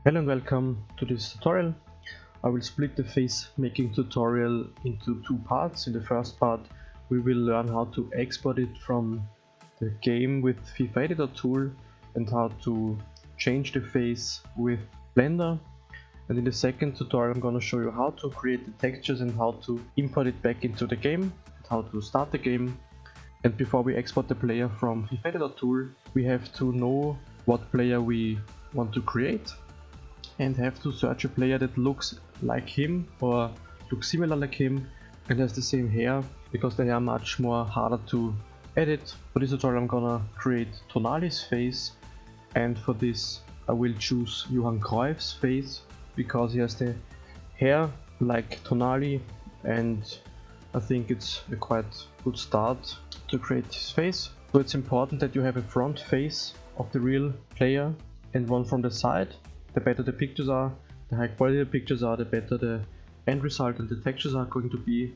Hello and welcome to this tutorial. I will split the face making tutorial into two parts. In the first part we will learn how to export it from the game with FIFA editor tool and how to change the face with Blender. And in the second tutorial I'm going to show you how to create the textures and how to import it back into the game, and how to start the game. And before we export the player from FIFA editor tool, we have to know what player we want to create and have to search a player that looks like him or looks similar like him and has the same hair, because they are much more harder to edit. For this tutorial I'm gonna create Tonali's face, and for this I will choose Johan Cruyff's face because he has the hair like Tonali, and I think it's a quite good start to create his face. So it's important that you have a front face of the real player and one from the side. The better the pictures are, the high quality the pictures are, the better the end result and the textures are going to be.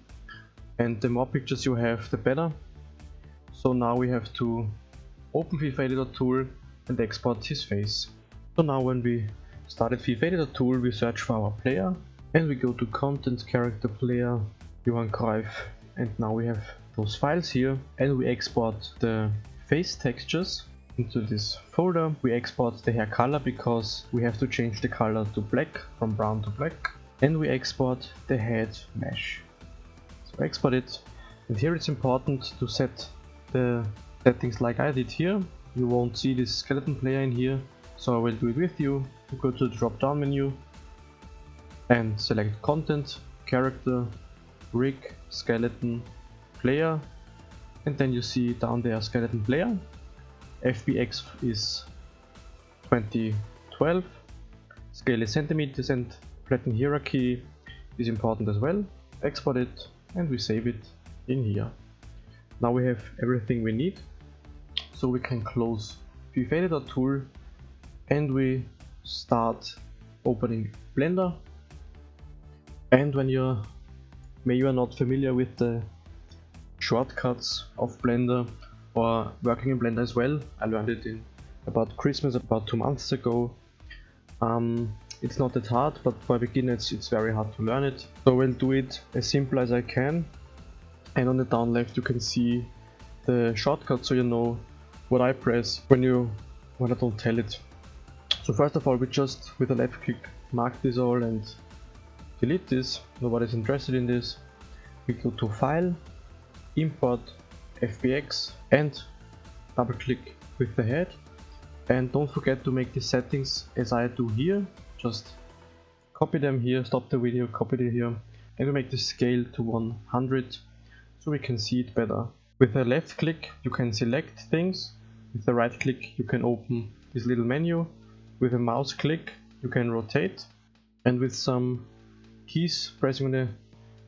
And the more pictures you have, the better. So now we have to open FIFA editor tool and export his face. So now when we started FIFA editor tool, we search for our player and we go to content, character, player, Johan Cruyff, and now we have those files here, and we export the face textures into this folder. We export the hair color because we have to change the color to black, from brown to black, and we export the head mesh. So export it, and here it's important to set the settings like I did here. You won't see this skeleton player in here, so I will do it with you. You go to the drop down menu and select content, character, rig, skeleton, player, and then you see down there skeleton player. FBX is 2012, scale is centimeters, and flatten hierarchy is important as well. Export it and we save it in here. Now we have everything we need, so we can close FIFA editor tool and we start opening Blender. And when you are not familiar with the shortcuts of Blender or working in Blender as well, I learned it in about Christmas, about 2 months ago. It's not that hard, but for beginners it's very hard to learn it. So I'll do it as simple as I can, and on the down left you can see the shortcut, so you know what I press when I don't tell it. So first of all, we just with a left click mark this all and delete this. Nobody's interested in this. We go to File, Import FBX, and double click with the head. And don't forget to make the settings as I do here. Just copy them here, stop the video, copy it here, and we make the scale to 100 so we can see it better. With a left click you can select things, with the right click you can open this little menu, with a mouse click you can rotate, and with some keys pressing on the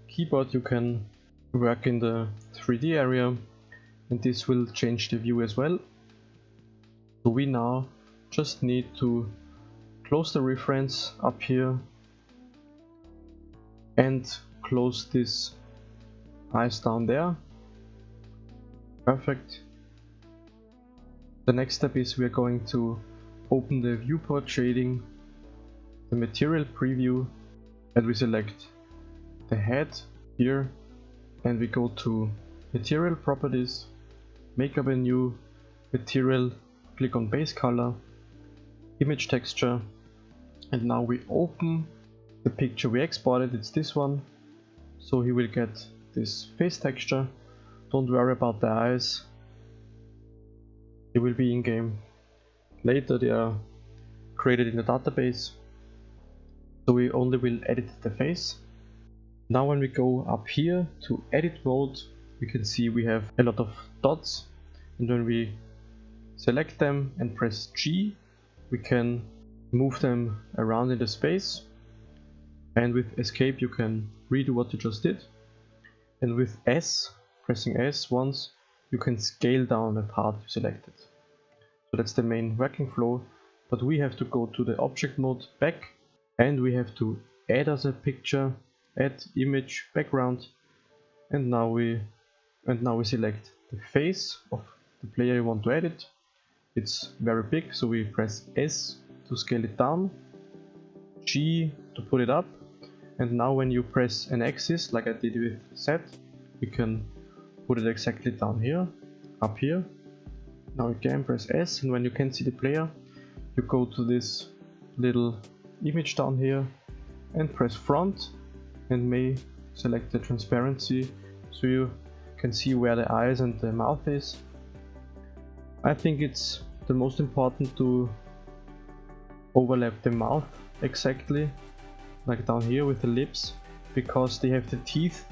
keyboard you can work in the 3D area, and this will change the view as well. So we now just need to close the reference up here and close this eyes down there. Perfect. The next step is we are going to open the viewport shading, the material preview, and we select the head here, and we go to material properties, make up a new material, click on base color, image texture, and now we open the picture we exported. It's this one, so he will get this face texture. Don't worry about the eyes, they will be in game later, they are created in the database, so we only will edit the face. Now when we go up here to edit mode, we can see we have a lot of dots, and when we select them and press G, we can move them around in the space, and with escape you can redo what you just did, and with S, pressing S once, you can scale down a part you selected. So that's the main working flow, but we have to go to the object mode back, and we have to add as a picture, add image background, and now we select the face of the player you want to edit. It's very big, so we press S to scale it down, G to put it up, and now when you press an axis like I did with Z, we can put it exactly down here, up here. Now again press S, and when you can see the player, you go to this little image down here and press front, and may select the transparency so you can see where the eyes and the mouth is. I think it's the most important to overlap the mouth exactly, like down here with the lips, because they have the teeth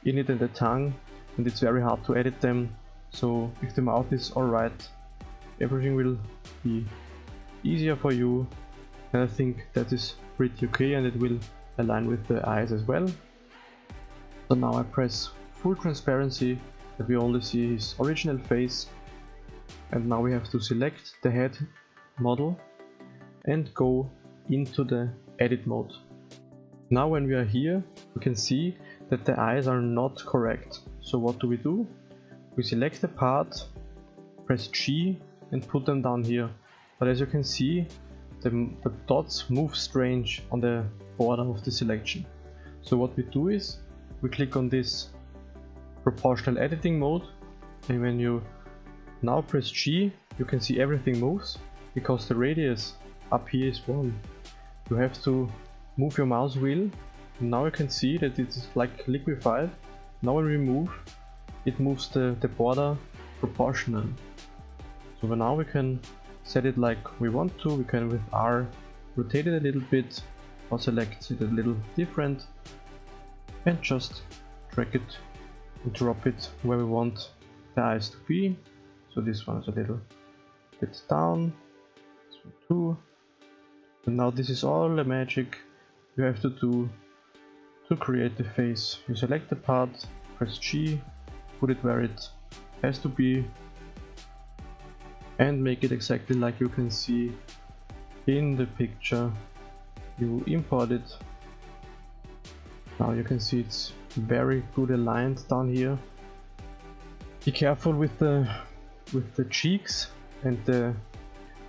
in it and the tongue, and it's very hard to edit them. So if the mouth is alright, everything will be easier for you, and I think that is pretty okay, and it will align with the eyes as well. So now I press full transparency, that we only see his original face, and now we have to select the head model and go into the edit mode. Now when we are here, we can see that the eyes are not correct. So what do? We select the part, press G and put them down here. But as you can see, the dots move strange on the border of the selection. So what we do is, we click on this proportional editing mode, and when you now press G, you can see everything moves, because the radius up here is 1. You have to move your mouse wheel, and now you can see that it is like liquefied. Now when we move, it moves the border proportional. So now we can set it like we want to. We can with R rotate it a little bit, or select it a little different, and just drag it and drop it where we want the eyes to be. So this one is a little bit down, this one too. And now this is all the magic you have to do to create the face. You select the part, press G, put it where it has to be, and make it exactly like you can see in the picture. You import it. Now you can see it's very good aligned down here. Be careful with the cheeks and the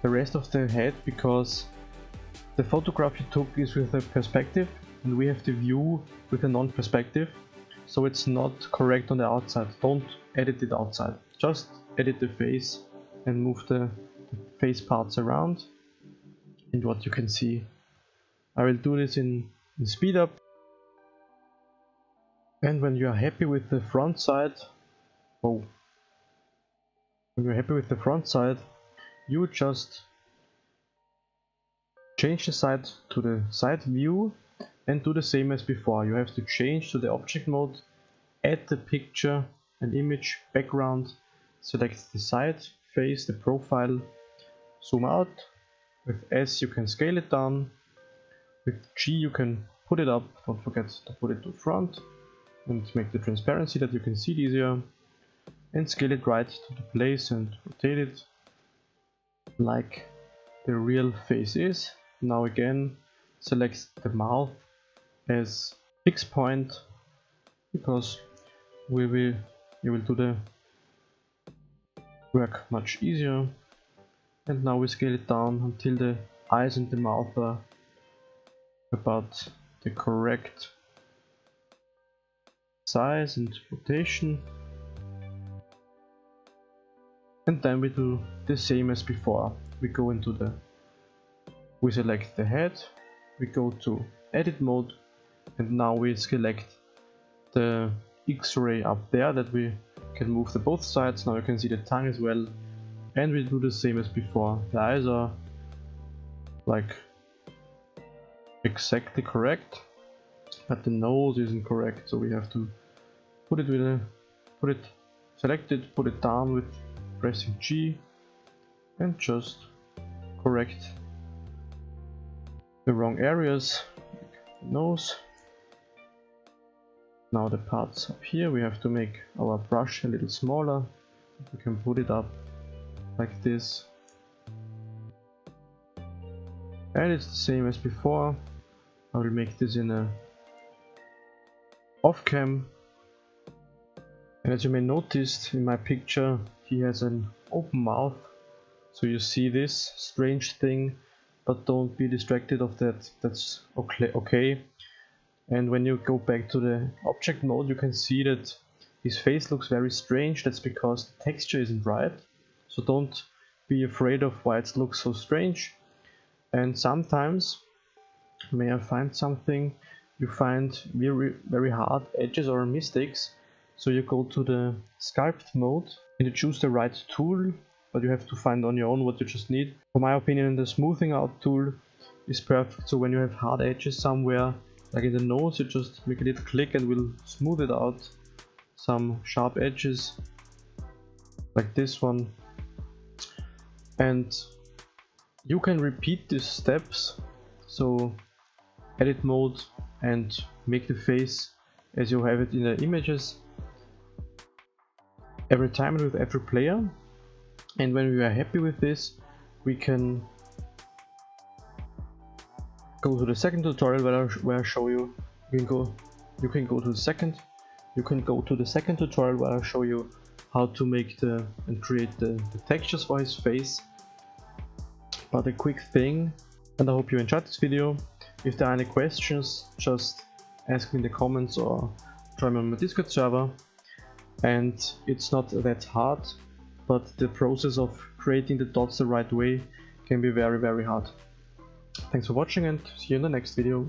rest of the head, because the photograph you took is with a perspective and we have the view with a non-perspective, so it's not correct on the outside. Don't edit it outside, just edit the face and move the face parts around and what you can see. I will do this in speed up. And when you are happy with the front side, you just change the side to the side view and do the same as before. You have to change to the object mode, add the picture and image background, select the side, face, the profile, zoom out. With S you can scale it down, with G you can put it up, don't forget to put it to front, and make the transparency that you can see it easier, and scale it right to the place and rotate it like the real face is. Now again select the mouth as fixed point, because you will do the work much easier. And now we scale it down until the eyes and the mouth are about the correct size and rotation. And then we do the same as before. We select the head, we go to edit mode, and now we select the X-ray up there that we can move the both sides. Now you can see the tongue as well, and we do the same as before. The eyes are like exactly correct, but the nose isn't correct, so we have to select it, put it down with pressing G, and just correct the wrong areas, like the nose. Now the parts up here, we have to make our brush a little smaller. We can put it up like this. And it's the same as before. I will make this in a off cam. And as you may notice in my picture, he has an open mouth. So you see this strange thing but don't be distracted of that. That's okay. And when you go back to the object mode, you can see that his face looks very strange. That's because the texture isn't right. So don't be afraid of why it looks so strange. And sometimes, may I find something, you find very hard edges or mistakes. So you go to the sculpt mode and you choose the right tool, but you have to find on your own what you just need. For my opinion, the smoothing out tool is perfect. So when you have hard edges somewhere, like in the nose, you just make a little click and will smooth it out. Some sharp edges, like this one. And you can repeat these steps. So edit mode and make the face as you have it in the images every time with every player. And when we are happy with this, we can go to the second tutorial where I show you. You can go to the second tutorial where I show you how to make and create the textures for his face. But a quick thing, and I hope you enjoyed this video. If there are any questions, just ask me in the comments or join me on my Discord server. And it's not that hard, but the process of creating the dots the right way can be very hard. Thanks for watching and see you in the next video.